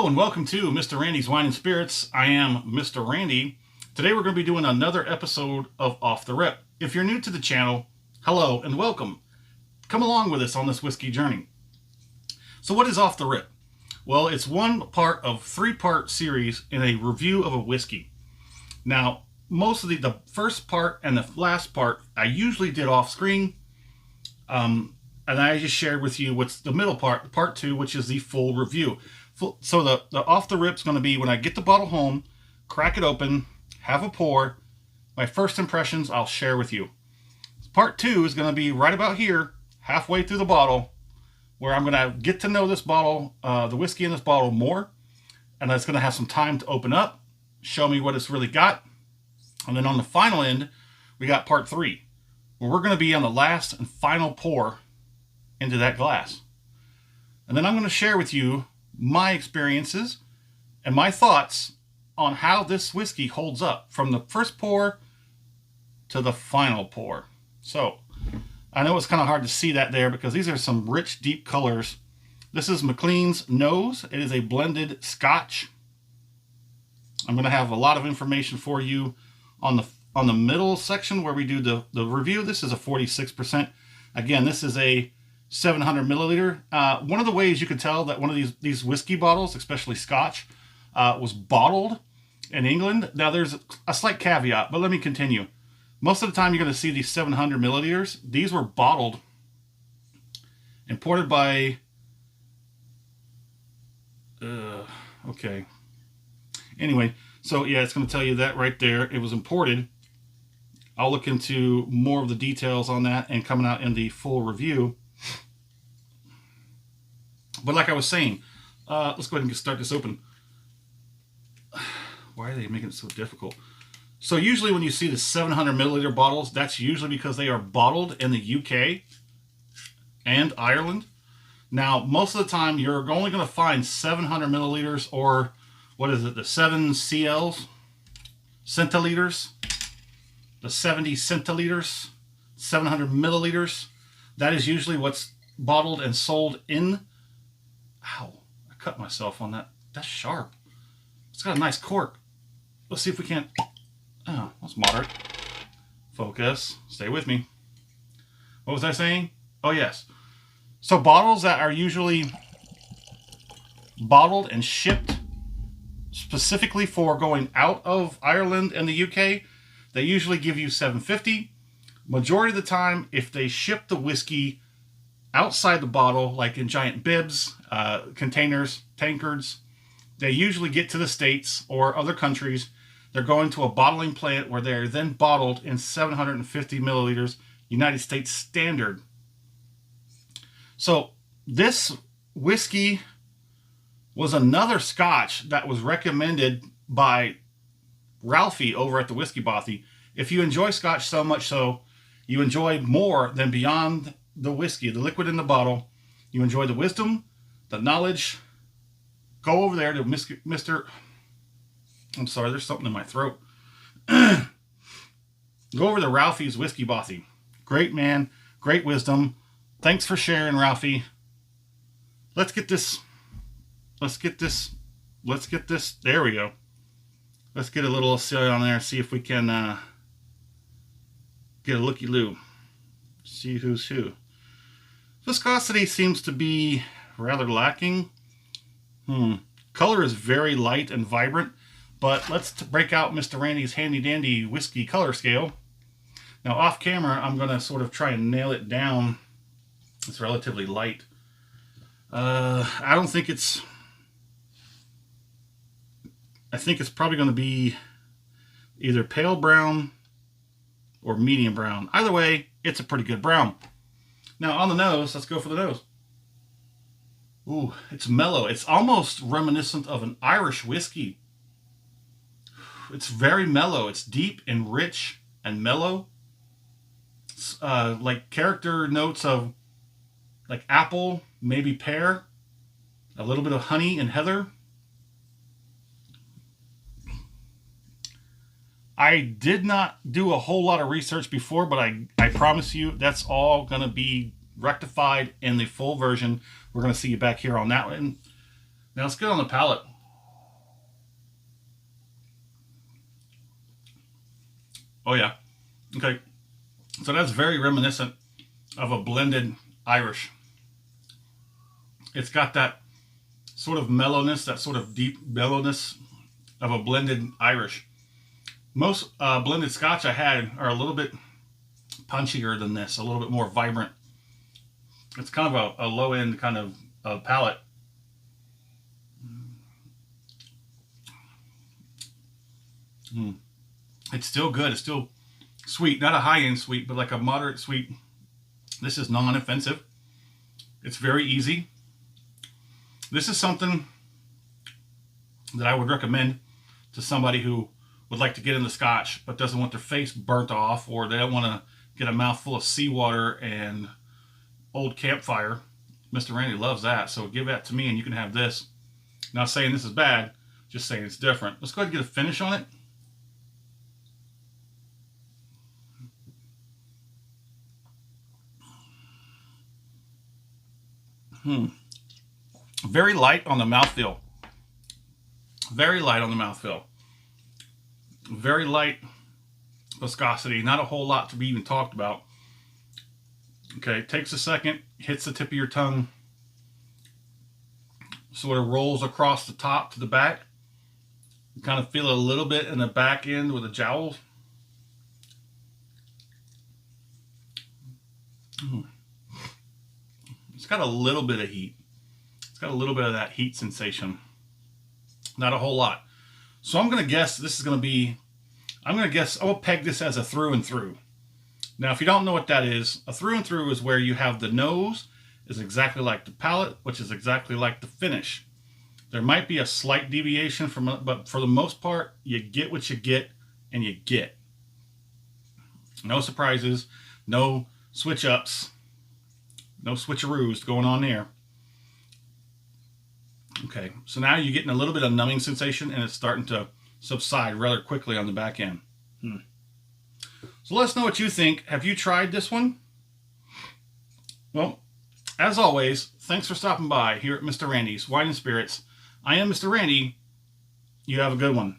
Hello and welcome to Mr. Randy's Wine and Spirits. I am Mr. Randy. Today we're going to be doing another episode of Off the Rip. If you're new to the channel, hello and welcome. Come along with us on this whiskey journey. So what is Off the Rip? Well, it's one part of three-part series in a review of a whiskey. Now, most of the first part and the last part I usually did off screen. And I just shared with you what's the middle part, part two, which is the full review. So the off the rip's going to be when I get the bottle home, crack it open, have a pour. My first impressions I'll share with you. Part two is going to be right about here, halfway through the bottle, where I'm going to get to know this bottle, the whiskey in this bottle more. And it's going to have some time to open up, show me what it's really got. And then on the final end, we got part three, where we're going to be on the last and final pour into that glass. And then I'm going to share with you my experiences and my thoughts on how this whiskey holds up from the first pour to the final pour. So I know it's kind of hard to see that there because these are some rich, deep colors. This is Maclean's Nose. It is a blended Scotch. I'm going to have a lot of information for you on the middle section where we do the review. This is a 46%. Again, this is a 700 milliliter. One of the ways you can tell that one of these whiskey bottles, especially Scotch, was bottled in England. Now there's a slight caveat, but let me continue. Most of the time you're going to see these 700 milliliters. These were bottled, imported by, okay. Anyway, so yeah, it's going to tell you that right there. It was imported. I'll look into more of the details on that and coming out in the full review. But like I was saying, let's go ahead and start this open. Why are they making it so difficult? So usually when you see the 700 milliliter bottles, that's usually because they are bottled in the UK and Ireland. Now, most of the time, you're only going to find 700 milliliters or, what is it, the 7 CLs? Centiliters? The 70 centiliters? 700 milliliters? That is usually what's bottled and sold in. Ow, I cut myself on that. That's sharp. It's got a nice cork. Let's see if we can't. Oh, that's moderate. Focus. Stay with me. What was I saying? Oh, yes. So bottles that are usually bottled and shipped specifically for going out of Ireland and the UK, they usually give you $7.50. Majority of the time, if they ship the whiskey outside the bottle, like in giant bibs, containers, tankards, they usually get to the States or other countries. They're going to a bottling plant where they're then bottled in 750 milliliters, United States standard. So this whiskey was another Scotch that was recommended by Ralphie over at the Whiskey Bothy. If you enjoy Scotch so much so, you enjoy more than beyond the whiskey, the liquid in the bottle. You enjoy the wisdom, the knowledge. Go over there to Mr. I'm sorry, there's something in my throat. Go over to Ralphie's Whiskey Bothy. Great man, great wisdom. Thanks for sharing, Ralphie. Let's get this. There we go. Let's get a little seal on there, see if we can get a looky-loo. See who's who. Viscosity seems to be rather lacking. Color is very light and vibrant, but let's break out Mr. Randy's handy-dandy whiskey color scale. Now off camera, I'm going to sort of try and nail it down. It's relatively light. I don't think it's... I think it's probably going to be either pale brown or medium brown. Either way, it's a pretty good brown. Now on the nose, let's go for the nose. Ooh, it's mellow. It's almost reminiscent of an Irish whiskey. It's very mellow. It's deep and rich and mellow. It's, like character notes of like apple, maybe pear, a little bit of honey and heather. I did not do a whole lot of research before, but I promise you that's all going to be rectified in the full version. We're going to see you back here on that one. Now let's get on the palate. Oh yeah. Okay. So that's very reminiscent of a blended Irish. It's got that sort of mellowness, that sort of deep mellowness of a blended Irish. Most blended Scotch I had are a little bit punchier than this, a little bit more vibrant. It's kind of a low end kind of palate. It's still good. It's still sweet, not a high end sweet, but like a moderate sweet. This is non-offensive. It's very easy. This is something that I would recommend to somebody who would like to get into Scotch but doesn't want their face burnt off, or they don't want to get a mouthful of seawater and old campfire. Mr. Randy loves that, so give that to me and you can have this. Not saying this is bad, just saying it's different. Let's go ahead and get a finish on it. Very light on the mouthfeel. Very light on the mouthfeel. Very light viscosity. Not a whole lot to be even talked about. Okay, takes a second, hits the tip of your tongue, sort of rolls across the top to the back. You kind of feel a little bit in the back end with the jowls. It's got a little bit of heat. It's got a little bit of that heat sensation. Not a whole lot. So I'm going to guess this is going to be, I'm going to peg this as a through and through. Now, if you don't know what that is, a through and through is where you have the nose is exactly like the palate, which is exactly like the finish. There might be a slight deviation from, but for the most part, you get what you get and you get. No surprises, no switch ups, no switcheroos going on there. Okay, so now you're getting a little bit of numbing sensation and it's starting to subside rather quickly on the back end. So let us know what you think. Have you tried this one? Well, as always, thanks for stopping by here at Mr. Randy's Wine and Spirits. I am Mr. Randy. You have a good one.